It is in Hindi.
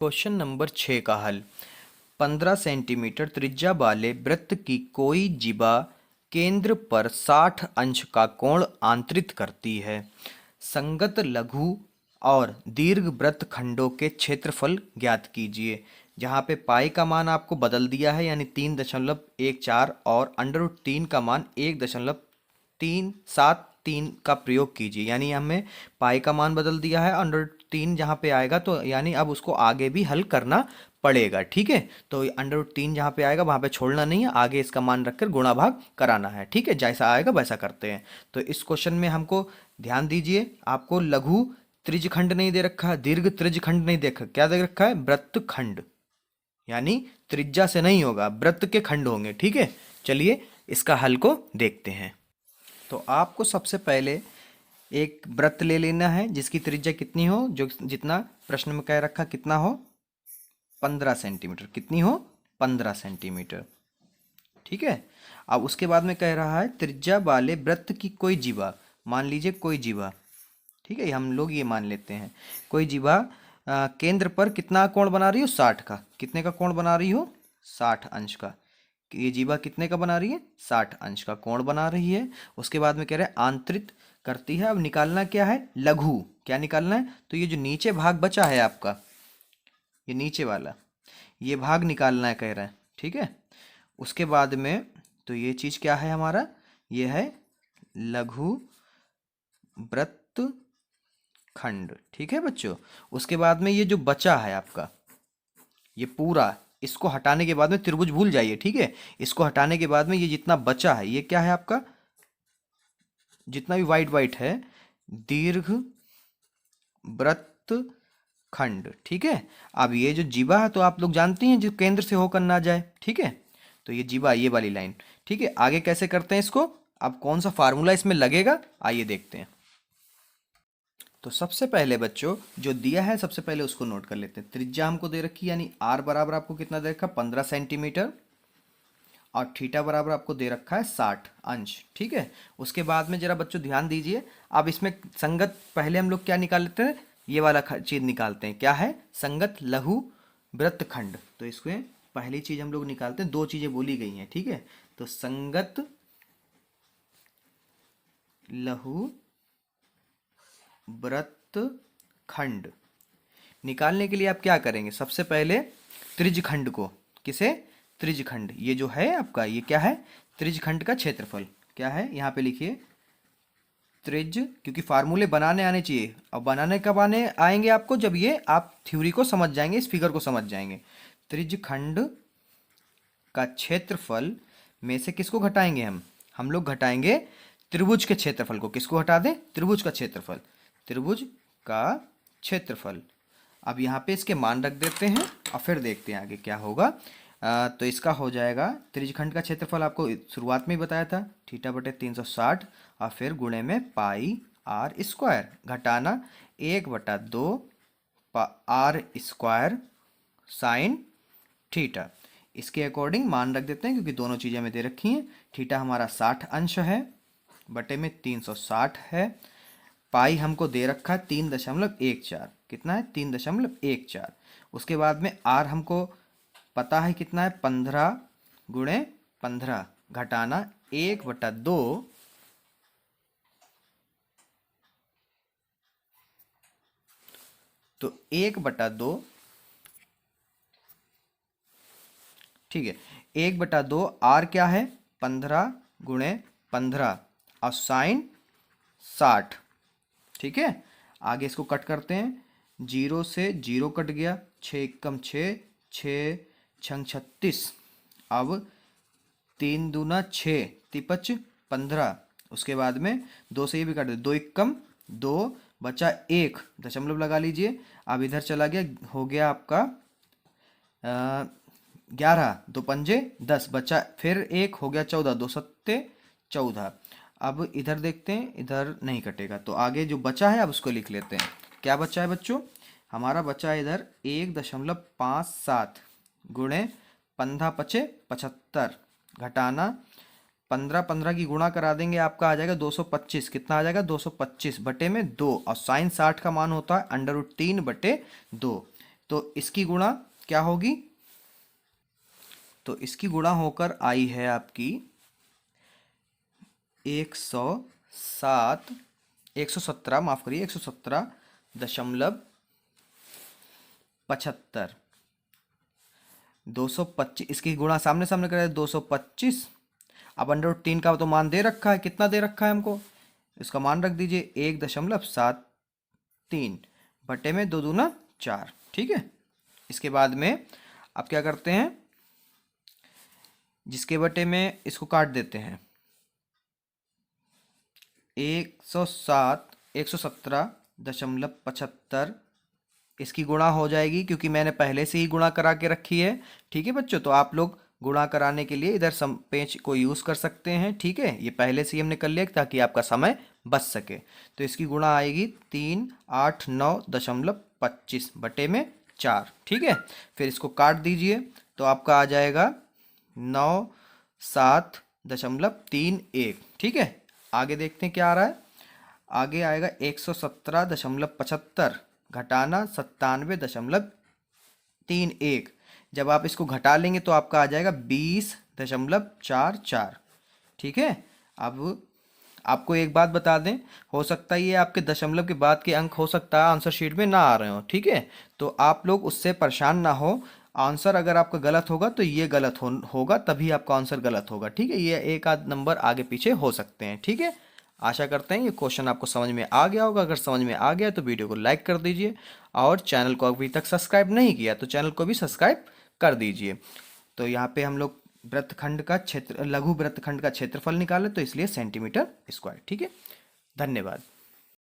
क्वेश्चन नंबर 6 का हल। 15 सेंटीमीटर त्रिज्या वाले वृत्त की कोई जिबा केंद्र पर 60 अंश का कोण आंतरित करती है। संगत लघु और दीर्घ वृत्त खंडों के क्षेत्रफल ज्ञात कीजिए। जहाँ पे पाई का मान आपको बदल दिया है, यानी 3.14, और अंडर रूट 3 का मान 1.373 का प्रयोग कीजिए। यानी हमें पाई का मान बदल दिया है, अंडर रूट 3 जहाँ पे आएगा तो यानी अब उसको आगे भी हल करना पड़ेगा। ठीक है, तो अंडर रूट 3 जहाँ पे आएगा वहाँ पे छोड़ना नहीं है, आगे इसका मान रखकर गुणा भाग कराना है। ठीक है, जैसा आएगा वैसा करते हैं। तो इस क्वेश्चन में हमको ध्यान दीजिए, आपको लघु त्रिज्यखंड नहीं दे रखा है, दीर्घ त्रिज्यखंड नहीं देखा, क्या दे रखा है? वृत्तखंड। यानी त्रिज्या से नहीं होगा, वृत्त के खंड होंगे। ठीक है, चलिए इसका हल को देखते हैं। तो आपको सबसे पहले एक वृत्त ले लेना है जिसकी त्रिज्या कितनी हो, जो जितना प्रश्न में कह रखा कितना हो, 15 सेंटीमीटर। कितनी हो? 15 सेंटीमीटर। ठीक है, अब उसके बाद में कह रहा है त्रिज्या वाले वृत्त की कोई जीवा। मान लीजिए कोई जीवा, ठीक है, हम लोग ये मान लेते हैं कोई जीवा केंद्र पर कितना कोण बना रही हो? 60 का। कितने का कोण बना रही हो? 60 अंश का। ये जीवा कितने का बना रही है? 60 अंश का कोण बना रही है। उसके बाद में कह रहे हैं आंतरित करती है। अब निकालना क्या है? लघु। क्या निकालना है? तो ये जो नीचे भाग बचा है आपका, ये नीचे वाला, ये भाग निकालना है कह रहा है। ठीक है, उसके बाद में तो ये चीज़ क्या है हमारा? ये है लघु वृत्त खंड। ठीक है बच्चों, उसके बाद में ये जो बचा है आपका, ये पूरा, इसको हटाने के बाद में त्रिभुज भूल जाइए। ठीक है, इसको हटाने के बाद में ये जितना बचा है ये क्या है आपका? जितना भी वाइट वाइट है, दीर्घ वृत्त खंड। ठीक है, अब ये जो जीवा है तो आप लोग जानते हैं जो केंद्र से होकर ना जाए। ठीक है, तो ये जीवा, ये वाली लाइन। ठीक है, आगे कैसे करते हैं इसको? अब कौन सा फार्मूला इसमें लगेगा, आइए देखते हैं। तो सबसे पहले बच्चों जो दिया है सबसे पहले उसको नोट कर लेते हैं। त्रिज्या हमको दे रखी है, यानी आर बराबर आपको कितना दे रखा? 15 सेंटीमीटर, और थीटा बराबर आपको दे रखा है 60 अंश। ठीक है, उसके बाद में जरा बच्चों ध्यान दीजिए। अब इसमें संगत पहले हम लोग क्या निकाल लेते हैं? ये वाला चीज निकालते हैं। क्या है? संगत लघु वृत्तखंड। तो इसमें पहली चीज हम लोग निकालते हैं, दो चीजें बोली गई हैं। ठीक है, तो संगत लघु वृत्तखंड निकालने के लिए आप क्या करेंगे? सबसे पहले त्रिज्यखंड को, किसे? त्रिज्यखंड। ये जो है आपका, ये क्या है? त्रिज्यखंड का क्षेत्रफल। क्या है? यहाँ पे लिखिए त्रिज्य, क्योंकि फार्मूले बनाने आने चाहिए। अब बनाने कब आने आएंगे आपको? जब ये आप थ्योरी को समझ जाएंगे, इस फिगर को समझ जाएंगे। त्रिज्यखंड का क्षेत्रफल में से किसको घटाएंगे हम लोग घटाएंगे त्रिभुज के क्षेत्रफल को। किसको हटा दें? त्रिभुज का क्षेत्रफल। त्रिभुज का क्षेत्रफल। अब यहाँ पे इसके मान रख देते हैं और फिर देखते हैं आगे क्या होगा। तो इसका हो जाएगा त्रिज्यखंड का क्षेत्रफल, आपको शुरुआत में ही बताया था, थीटा बटे 360, और फिर गुणे में पाई आर स्क्वायर, घटाना 1/2 आर स्क्वायर साइन थीटा। इसके अकॉर्डिंग मान रख देते हैं, क्योंकि दोनों चीज़ें हमें दे रखी हैं। थीटा हमारा 60 अंश है, बटे में 360 है। पाई हमको दे रखा है 3.14। कितना है? 3.14। उसके बाद में आर हमको पता है कितना है? 15 गुणे 15, घटाना 1/2 तो 1/2, ठीक है, 1/2 आर क्या है? 15 गुणे 15 और साइन 60। ठीक है, आगे इसको कट करते हैं। 0 से 0 कट गया, 6 एकम 6, 6 छंग 36। अब 3 दूना 6, तिपच 15। उसके बाद में 2 से ये भी काट दे, 2 एकम 2, बचा 1, दशमलव लगा लीजिए। अब इधर चला गया, हो गया आपका 11, 2 पंजे 10, बचा फिर 1, हो गया 14, 2 सत्ते 14। अब इधर देखते हैं, इधर नहीं कटेगा, तो आगे जो बचा है अब उसको लिख लेते हैं। क्या बचा है बच्चों? हमारा बचा है इधर 1.57 गुणे 15 पचे 75, घटाना 15 15 की गुणा करा देंगे, आपका आ जाएगा 225। कितना आ जाएगा? 225 बटे में 2, और साइन 60 का मान होता है अंडर रूट 3/2। तो इसकी गुणा क्या होगी? तो इसकी गुणा होकर आई है आपकी 107, 117, माफ करिए, 117.75। 225, इसकी गुणा सामने सामने करें 225। अब अंडर रूट 3 का तो मान दे रखा है, कितना दे रखा है हमको? इसका मान रख दीजिए 1.73 बटे में 2 दूना 4। ठीक है, इसके बाद में अब क्या करते हैं, जिसके बटे में इसको काट देते हैं। 107, 117.75 इसकी गुणा हो जाएगी, क्योंकि मैंने पहले से ही गुणा करा के रखी है। ठीक है बच्चों, तो आप लोग गुणा कराने के लिए इधर सम पेंच को यूज़ कर सकते हैं। ठीक है, ये पहले से ही हमने कर लिया ताकि आपका समय बच सके। तो इसकी गुणा आएगी 389.25 बटे में 4। ठीक है, फिर इसको काट दीजिए तो आपका आ जाएगा 97.31। ठीक है, आगे देखते हैं क्या आ रहा है। आगे आएगा 117.75 घटाना 97.31। जब आप इसको घटा लेंगे तो आपका आ जाएगा 20.44। ठीक है, अब आपको एक बात बता दें, हो सकता है ये आपके दशमलव के बाद के अंक हो सकता है आंसर शीट में ना आ रहे हो। ठीक है, तो आप लोग उससे परेशान ना हो। आंसर अगर आपका गलत होगा तो ये गलत होगा, तभी आपका आंसर गलत होगा। ठीक है, ये एक आध नंबर आगे पीछे हो सकते हैं। ठीक है, आशा करते हैं ये क्वेश्चन आपको समझ में आ गया होगा। अगर समझ में आ गया तो वीडियो को लाइक कर दीजिए, और चैनल को अभी तक सब्सक्राइब नहीं किया तो चैनल को भी सब्सक्राइब कर दीजिए। तो यहाँ पे हम लोग वृत्तखंड का क्षेत्र, लघु वृत्तखंड का क्षेत्रफल निकाले, तो इसलिए सेंटीमीटर स्क्वायर। ठीक है, धन्यवाद।